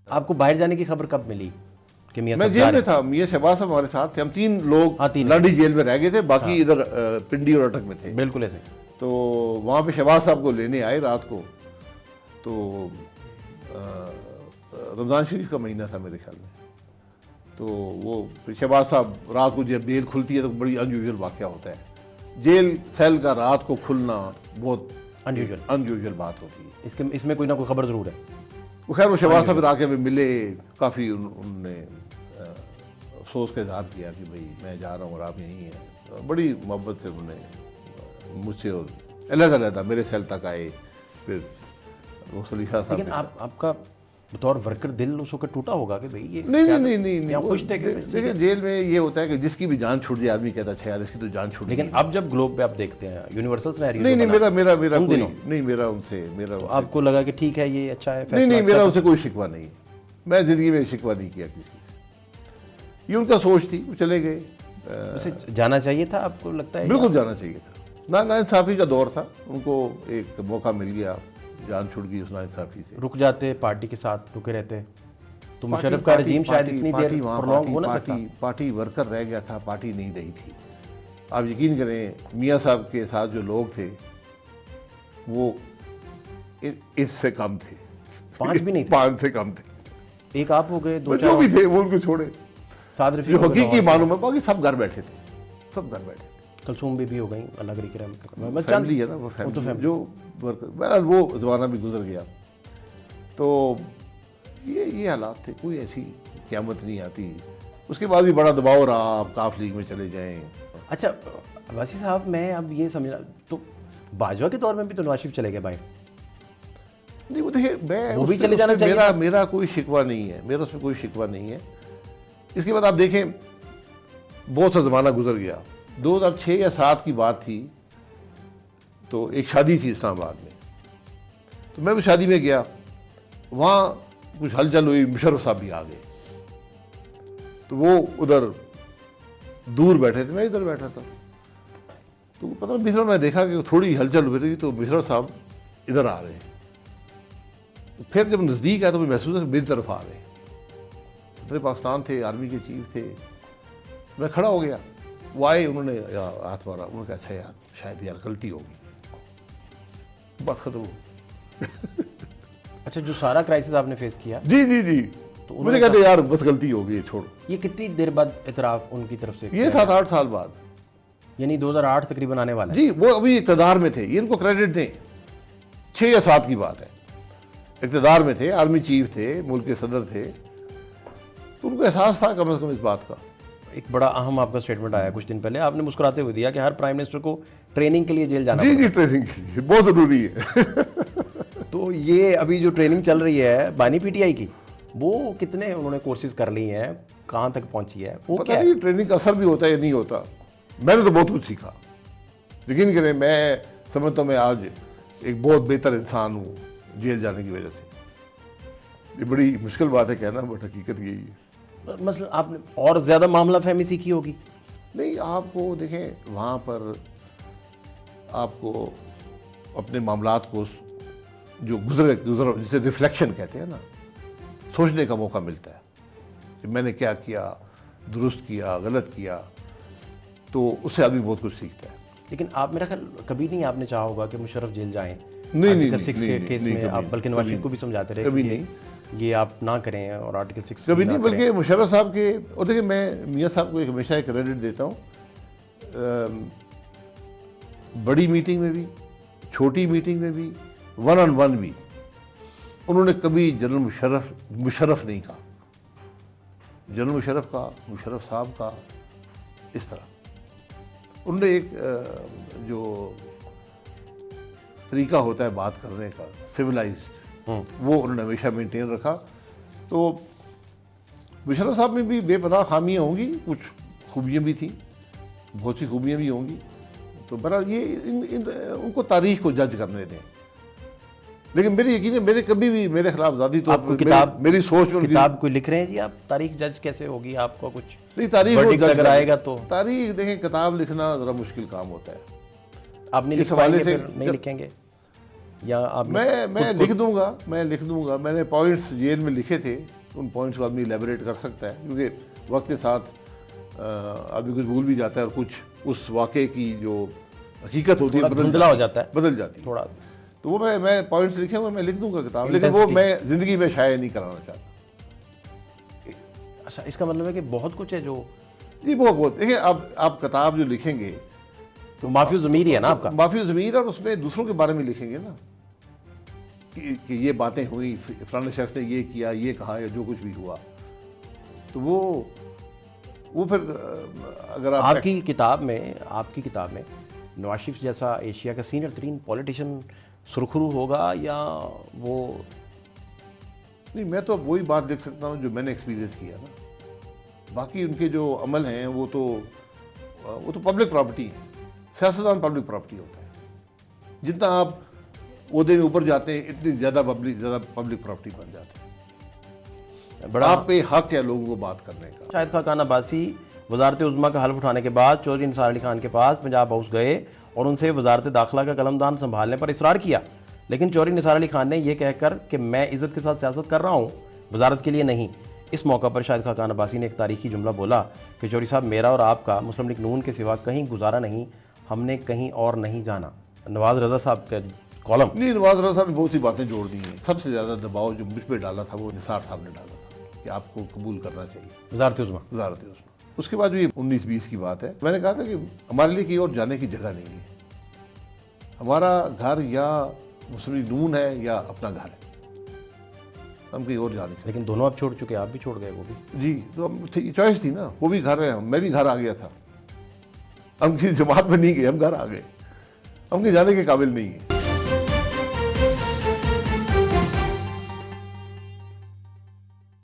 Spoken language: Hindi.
आपको बाहर जाने की खबर कब मिली कि मियां मैं साहब जेल जा में रहे था, मियां शहबाज साहब हमारे साथ थे, हम 3 लोग हाँ, 3 लाडी जेल में रह गए थे, बाकी इधर पिंडी और अटक में थे। हैं? बिल्कुल ऐसे। तो वहाँ पे शहबाज साहब को लेने आए रात को, तो रमज़ान शरीफ का महीना था मेरे ख्याल में। तो वो शहबाज साहब रात को जब जेल खुलती है तो बड़ी अनयूजुअल वाक़या होता है। जेल सेल का रात को खुलना बहुत अनयूजुअल बात होती है। इसमें कोई ना कोई खबर ज़रूर है। वो खैर वो शहबाज साहब आके में मिले, काफ़ी उन्होंने अफसोस का इजहार किया कि भाई मैं जा रहा हूँ और आप यहीं हैं। बड़ी मोहब्बत से उन्होंने मुझसे और अलग-अलग मेरे सेल तक आए। फिर वो सलीसा साहब, लेकिन आपका बतौर वर्कर दिल उस वक्त टूटा होगा कि भाई ये नहीं आप खुश थे कि देखिए जेल में ये होता है कि जिसकी भी जान छूट जाए आदमी कहता है यार इसकी तो जान छूट गई। लेकिन अब जब ग्लोब पे आप देखते हैं यूनिवर्सल सिनेरियो, नहीं मेरा तो आपको लगा कि ठीक है ये अच्छा है? नहीं मेरा उनसे कोई शिकवा नहीं है, मैं जिंदगी में शिकवा नहीं किया किसी से। ये उनका सोच थी, वो चले गए। वैसे जाना चाहिए था आपको लगता है? बिल्कुल जाना चाहिए था। ना इंसाफी का दौर था, उनको एक मौका मिल गया, जान छुट गई उस नाइंसाफी से। रुक जाते, पार्टी के साथ रुके रहते तो मुशर्रफ का रजीम शायद इतनी देर प्रोलॉन्ग हो ना सकता। पार्टी वर्कर रह गया था, पार्टी नहीं रही थी। आप यकीन करें मियां साहब के साथ जो लोग थे वो इससे कम थे, 5 भी नहीं थे। 5 से कम थे। एक आप हो गए, 2 जो भी थे वो उनको छोड़े, साद जो हकीकी मालूम है, बाकी सब घर बैठे थे, सब घर बैठे। कलसूम भी हो गई, अल्लाह करी करम। फैमिली है ना वो फैमिली, जो बहरहाल वो ज़माना भी गुजर गया। तो ये हालात थे, कोई ऐसी क़यामत नहीं आती। उसके बाद भी बड़ा दबाव रहा, आप काफ लीग में चले जाएं। अच्छा वासी साहब, मैं अब ये समझ रहा, तो बाजवा के दौर में भी तो नवाज शरीफ चले गए बाहर। नहीं वो देखिए, मैं वो भी चले जाना चाहिए। मेरा कोई शिकवा नहीं है, मेरा उसमें कोई शिकवा नहीं है। इसके बाद आप देखें बहुत सा ज़माना गुजर गया। 2006 या 7 की बात थी, तो एक शादी थी इस्लामाबाद में, तो मैं भी शादी में गया, वहाँ कुछ हलचल हुई, मुशर्रफ साहब भी आ गए। तो वो उधर दूर बैठे थे, मैं इधर बैठा था। तो पता नहीं मिश्रा, मैं देखा कि थोड़ी हलचल हो रही, तो मुशर्रफ साहब इधर आ रहे हैं। तो फिर जब नज़दीक आया तो मुझे महसूस है मेरी तरफ आ रहे हैं। सदर पाकिस्तान थे, आर्मी के चीफ थे। मैं खड़ा हो गया, वो आए, उन्होंने हाथ मारा, उन्होंने कहा अच्छा यार शायद यार गलती होगी, बात खत्म हो। अच्छा, जो सारा क्राइसिस आपने फेस किया, जी तो मुझे कहते यार बस गलती हो गई, छोड़ो। ये कितनी देर बाद इतराफ उनकी तरफ से? ये 7-8 साल बाद, यानी 2008 तकरीबन आने वाला है। जी वो अभी इक़्तिदार में थे, ये इनको क्रेडिट दें। 6 या 7 की बात है, इक़्तिदार में थे, आर्मी चीफ थे, मुल्क के सदर थे, तो उनको एहसास था कम से कम इस बात का। एक बड़ा अहम आपका स्टेटमेंट आया कुछ दिन पहले, आपने मुस्कुराते हुए दिया कि हर प्राइम मिनिस्टर को ट्रेनिंग के लिए जेल जाना। जी ट्रेनिंग के लिए बहुत ज़रूरी है। तो ये अभी जो ट्रेनिंग चल रही है बानी पीटीआई की, वो कितने उन्होंने कोर्सेज कर ली हैं, कहाँ तक पहुँची है, वो पता नहीं ट्रेनिंग का असर भी होता है या नहीं होता। मैंने तो बहुत कुछ सीखा, यकीन करें, मैं समझता हूँ मैं आज एक बहुत बेहतर इंसान हूँ जेल जाने की वजह से। ये बड़ी मुश्किल बात है कहना, बट हकीकत यही है। मतलब आपने और ज़्यादा मामला फहमी सीखी होगी। नहीं, आपको देखें वहाँ पर आपको अपने मामलात को जो गुजर जिसे रिफ्लेक्शन कहते हैं ना, सोचने का मौका मिलता है कि मैंने क्या किया, दुरुस्त किया, गलत किया, तो उससे आदमी बहुत कुछ सीखता है। लेकिन आप, मेरा ख्याल कभी नहीं आपने चाहा होगा कि मुशर्रफ जेल जाएं। नहीं, 6 के केस में आप बल्कि नवाज शरीफ को भी समझाते रहे कभी नहीं, ये आप ना करें, और आर्टिकल 6 कभी नहीं, बल्कि मुशर्रफ साहब के, और देखिए मैं मियां साहब को हमेशा एक क्रेडिट देता हूँ, बड़ी मीटिंग में भी, छोटी मीटिंग में भी, 1-on-1 भी, उन्होंने कभी जनरल मुशर्रफ नहीं कहा। जनरल मुशर्रफ का, मुशर्रफ साहब का, इस तरह उन्होंने एक जो तरीका होता है बात करने का, सिविलाइज्ड, वो उन्होंने हमेशा मेंटेन रखा। तो मुशर्रफ साहब में भी बेपनाह खामियाँ होंगी, कुछ खूबियाँ भी थी, बहुत सी खूबियाँ भी होंगी। तो बहरहाल ये उनको तारीख को जज करने दें। लेकिन मेरी यकीन है, मेरे कभी भी मेरे खिलाफ ज़्यादा तो आपको किताब, मेरी सोच में किताब कोई लिख रहे हैं जी आप, तारीख जज कैसे होगी? आपका कुछ नहीं, तारीख अगर आएगा तो तारीख देखें, किताब लिखना ज़रा मुश्किल काम होता है। आप नहीं लिख पाएंगे, फिर नहीं लिखेंगे। या आप मैं लिख दूंगा। मैंने पॉइंट्स जेल में लिखे थे, उन पॉइंट्स को आदमी एलेबोरेट कर सकता है, क्योंकि वक्त के साथ आदमी कुछ भूल भी जाता है और कुछ उस वाक़े की जो हकीकत होती है धुंधला हो जाता है, बदल जाती है थोड़ा। तो वो मैं पॉइंट्स लिखे हुए मैं लिख दूंगा किताब, लेकिन वो मैं ज़िंदगी में शाये नहीं कराना चाहता। अच्छा, इसका मतलब है कि बहुत कुछ है जो जी बहुत देखिए, अब आप किताब जो लिखेंगे तो माफी ज़मीर ही है ना आपका, माफी ज़मीर, और उसमें दूसरों के बारे में लिखेंगे ना कि ये बातें हुई, फलाने शख्स ने ये किया, ये कहा, या जो कुछ भी हुआ, तो वो फिर अगर आपकी किताब में नवाज शरीफ जैसा एशिया का सीनियर तरीन पॉलिटिशियन सुरखरू होगा या वो? नहीं, मैं तो वही बात देख सकता हूँ जो मैंने एक्सपीरियंस किया ना। बाकी उनके जो अमल हैं वो तो पब्लिक प्रॉपर्टी है। सियासतदान पब्लिक प्रॉपर्टी होता है। जितना आप ओहदे में ऊपर जाते हैं इतनी ज़्यादा पब्लिक प्रॉपर्टी बन जाती है। बड़ा आप पे हक है लोगों को बात करने का। शाहिद खान अब्बासी वजारत उज़्मा का हल्फ उठाने के बाद चौधरी निसार अली खान के पास पंजाब हाउस गए और उनसे वजारत दाखिला का कलमदान संभालने पर इसरार किया, लेकिन चौधरी निसार अली खान ने यह कहकर कि मैं इज़्ज़त के साथ सियासत कर रहा हूँ, वजारत के लिए नहीं। इस मौका पर शाहिद खान अब्बासी ने एक तारीखी जुमला बोला कि चौधरी साहब, मेरा और आपका मुस्लिम लीग नून के सिवा कहीं गुजारा नहीं, हमने कहीं और नहीं जाना। नवाज रज़ा साहब का कॉलम। नहीं, नवाज रज़ा साहब ने बहुत सी बातें जोड़ दी हैं। सबसे ज़्यादा दबाव जो मुझ पर डाला था वो निसार साहब ने डाला था कि आपको कबूल करना चाहिए वजारत उज़्मा। उसके बाद भी 19-20 की बात है, मैंने कहा था कि हमारे लिए कहीं और जाने की जगह नहीं है। हमारा घर या मुस्लिम लीग नून है या अपना घर है, हम कहीं और जा नहीं सकते। लेकिन दोनों आप छोड़ चुके, आप भी छोड़ गए, वो भी। जी, तो हम चॉइस थी ना, वो भी घर है, मैं भी घर आ गया था। हम किसी जमात में नहीं गए, हम घर आ गए, हम कहीं जाने के काबिल नहीं है।